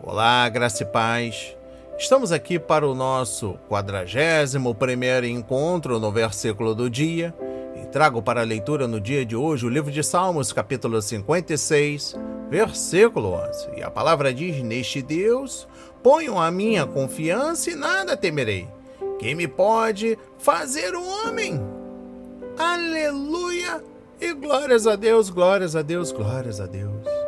Olá, graça e paz. Estamos aqui para o nosso 41º encontro no versículo do dia e trago para a leitura no dia de hoje o livro de Salmos, capítulo 56, versículo 11. E a palavra diz: Neste Deus ponho a minha confiança e nada temerei. Quem me pode fazer o homem? Aleluia! E glórias a Deus, glórias a Deus, glórias a Deus.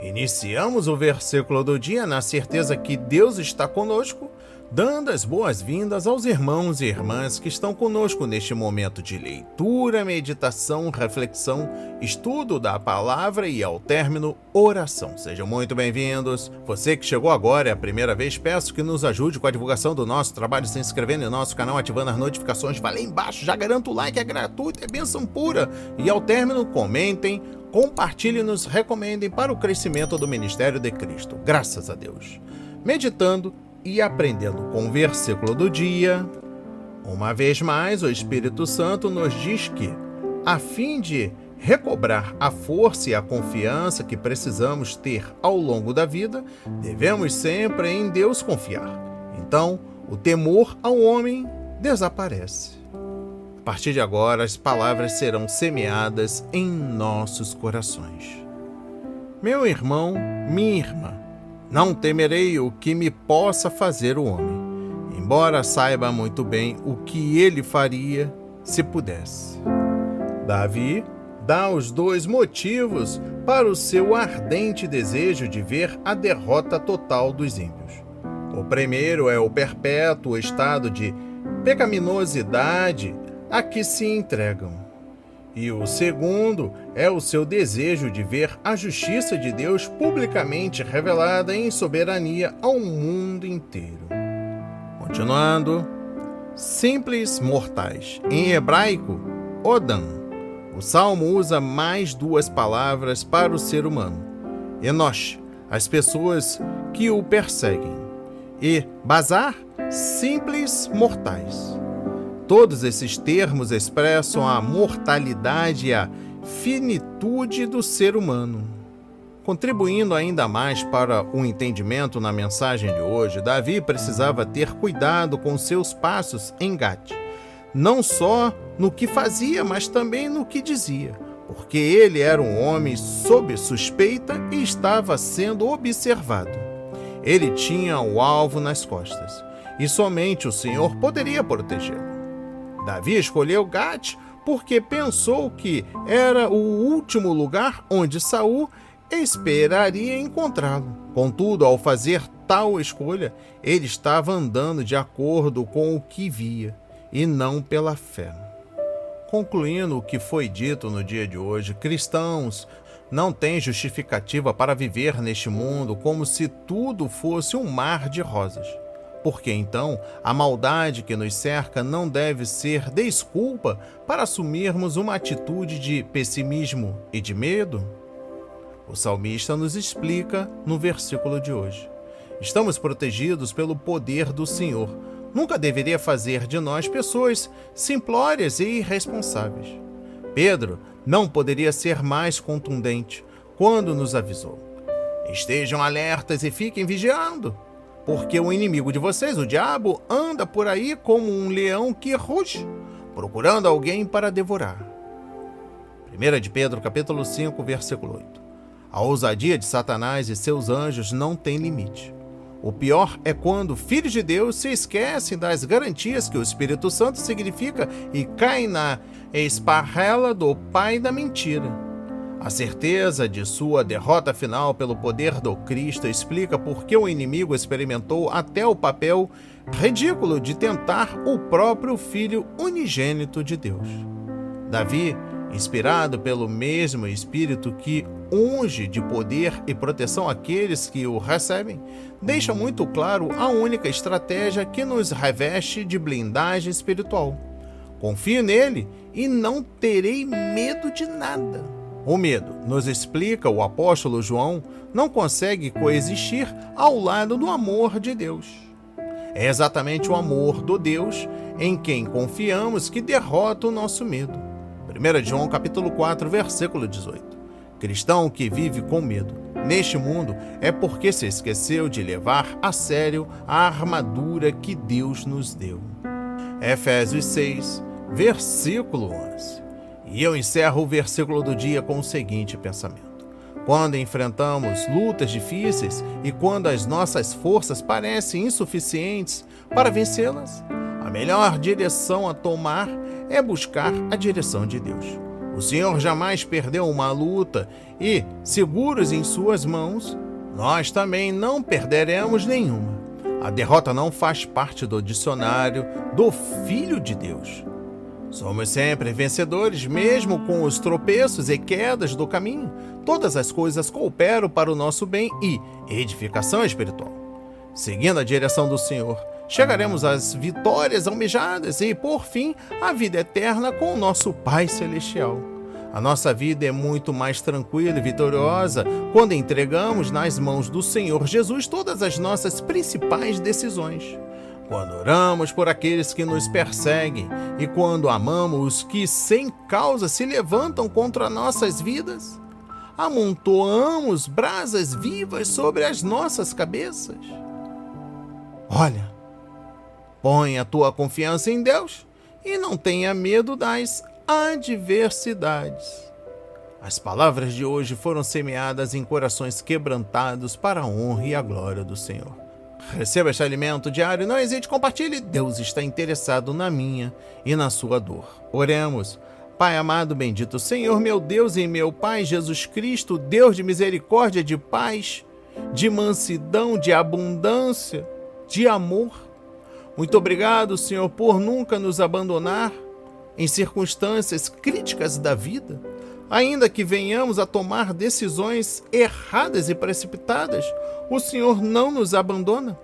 Iniciamos o versículo do dia na certeza que Deus está conosco, dando as boas-vindas aos irmãos e irmãs que estão conosco neste momento de leitura, meditação, reflexão, estudo da palavra e, ao término, oração. Sejam muito bem-vindos. Você que chegou agora é a primeira vez, peço que nos ajude com a divulgação do nosso trabalho, se inscrevendo em nosso canal, ativando as notificações. Vai lá embaixo, já garanto o like, é gratuito, é bênção pura. E, ao término, comentem, compartilhem e nos recomendem para o crescimento do Ministério de Cristo. Graças a Deus. Meditando e aprendendo com o versículo do dia, uma vez mais o Espírito Santo nos diz que, a fim de recobrar a força e a confiança que precisamos ter ao longo da vida, devemos sempre em Deus confiar. Então, o temor ao homem desaparece. A partir de agora, as palavras serão semeadas em nossos corações. Meu irmão, minha irmã, não temerei o que me possa fazer o homem, embora saiba muito bem o que ele faria se pudesse. Davi dá os dois motivos para o seu ardente desejo de ver a derrota total dos ímpios. O primeiro é o perpétuo estado de pecaminosidade a que se entregam. E o segundo é o seu desejo de ver a justiça de Deus publicamente revelada em soberania ao mundo inteiro. Continuando, simples mortais. Em hebraico, Odam. O Salmo usa mais duas palavras para o ser humano. Enosh, as pessoas que o perseguem. E Bazar, simples mortais. Todos esses termos expressam a mortalidade e a finitude do ser humano. Contribuindo ainda mais para o entendimento na mensagem de hoje, Davi precisava ter cuidado com seus passos em Gate, não só no que fazia, mas também no que dizia, porque ele era um homem sob suspeita e estava sendo observado. Ele tinha o alvo nas costas, e somente o Senhor poderia protegê-lo. Davi escolheu Gate porque pensou que era o último lugar onde Saul esperaria encontrá-lo. Contudo, ao fazer tal escolha, ele estava andando de acordo com o que via e não pela fé. Concluindo o que foi dito no dia de hoje, cristãos não têm justificativa para viver neste mundo como se tudo fosse um mar de rosas. Porque então a maldade que nos cerca não deve ser desculpa para assumirmos uma atitude de pessimismo e de medo? O salmista nos explica no versículo de hoje. Estamos protegidos pelo poder do Senhor. Nunca deveria fazer de nós pessoas simplórias e irresponsáveis. Pedro não poderia ser mais contundente quando nos avisou: estejam alertas e fiquem vigiando, porque o inimigo de vocês, o diabo, anda por aí como um leão que ruge, procurando alguém para devorar. 1 de Pedro, capítulo 5, versículo 8. A ousadia de Satanás e seus anjos não tem limite. O pior é quando filhos de Deus se esquecem das garantias que o Espírito Santo significa e caem na esparrela do pai da mentira. A certeza de sua derrota final pelo poder do Cristo explica por que o inimigo experimentou até o papel ridículo de tentar o próprio Filho unigênito de Deus. Davi, inspirado pelo mesmo Espírito que unge de poder e proteção aqueles que o recebem, deixa muito claro a única estratégia que nos reveste de blindagem espiritual. Confio nele e não terei medo de nada. O medo, nos explica o apóstolo João, não consegue coexistir ao lado do amor de Deus. É exatamente o amor do Deus em quem confiamos que derrota o nosso medo. 1 João capítulo 4, versículo 18. Cristão que vive com medo neste mundo é porque se esqueceu de levar a sério a armadura que Deus nos deu. Efésios 6, versículo 11. E eu encerro o versículo do dia com o seguinte pensamento: quando enfrentamos lutas difíceis e quando as nossas forças parecem insuficientes para vencê-las, a melhor direção a tomar é buscar a direção de Deus. O Senhor jamais perdeu uma luta e, seguros em suas mãos, nós também não perderemos nenhuma. A derrota não faz parte do dicionário do Filho de Deus. Somos sempre vencedores, mesmo com os tropeços e quedas do caminho. Todas as coisas cooperam para o nosso bem e edificação espiritual. Seguindo a direção do Senhor, chegaremos às vitórias almejadas e, por fim, à vida eterna com o nosso Pai Celestial. A nossa vida é muito mais tranquila e vitoriosa quando entregamos nas mãos do Senhor Jesus todas as nossas principais decisões. Quando oramos por aqueles que nos perseguem e quando amamos os que sem causa se levantam contra nossas vidas, amontoamos brasas vivas sobre as nossas cabeças. Olha, põe a tua confiança em Deus e não tenha medo das adversidades. As palavras de hoje foram semeadas em corações quebrantados para a honra e a glória do Senhor. Receba este alimento diário, não hesite, compartilhe. Deus está interessado na minha e na sua dor. Oremos. Pai amado, bendito Senhor, meu Deus e meu Pai, Jesus Cristo, Deus de misericórdia, de paz, de mansidão, de abundância, de amor. Muito obrigado, Senhor, por nunca nos abandonar em circunstâncias críticas da vida. Ainda que venhamos a tomar decisões erradas e precipitadas, o Senhor não nos abandona.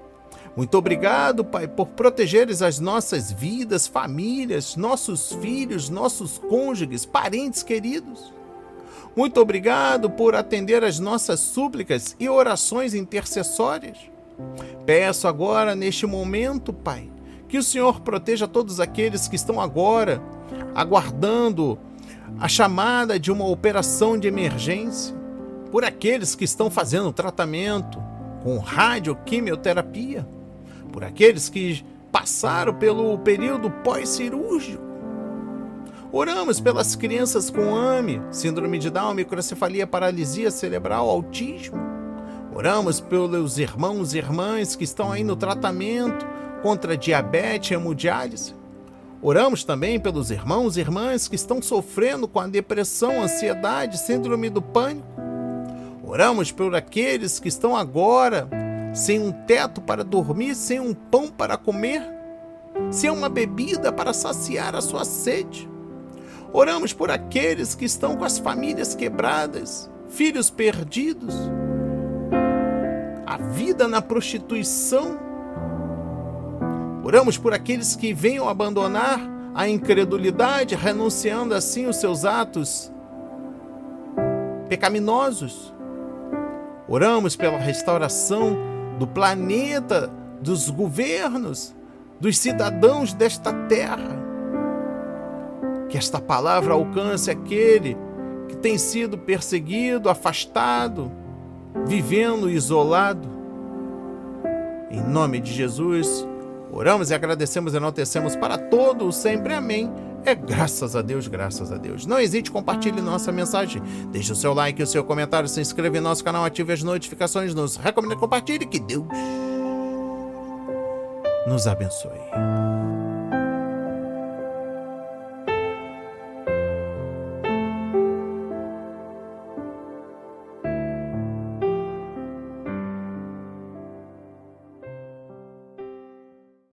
Muito obrigado, Pai, por protegeres as nossas vidas, famílias, nossos filhos, nossos cônjuges, parentes queridos. Muito obrigado por atender as nossas súplicas e orações intercessórias. Peço agora, neste momento, Pai, que o Senhor proteja todos aqueles que estão agora aguardando a chamada de uma operação de emergência, por aqueles que estão fazendo tratamento com radioquimioterapia, por aqueles que passaram pelo período pós-cirúrgico. Oramos pelas crianças com AME, síndrome de Down, microcefalia, paralisia cerebral, autismo. Oramos pelos irmãos e irmãs que estão aí no tratamento contra diabetes e hemodiálise. Oramos também pelos irmãos e irmãs que estão sofrendo com a depressão, ansiedade, síndrome do pânico. Oramos por aqueles que estão agora sem um teto para dormir, sem um pão para comer, sem uma bebida para saciar a sua sede. Oramos por aqueles que estão com as famílias quebradas, filhos perdidos, a vida na prostituição. Oramos por aqueles que venham abandonar a incredulidade, renunciando assim os seus atos pecaminosos. Oramos pela restauração do planeta, dos governos, dos cidadãos desta terra. Que esta palavra alcance aquele que tem sido perseguido, afastado, vivendo isolado. Em nome de Jesus, oramos e agradecemos e enaltecemos para todos sempre. Amém. É graças a Deus, graças a Deus. Não hesite, compartilhe nossa mensagem. Deixe o seu like, o seu comentário, se inscreva em nosso canal, ative as notificações, nos recomenda, compartilhe. Que Deus nos abençoe.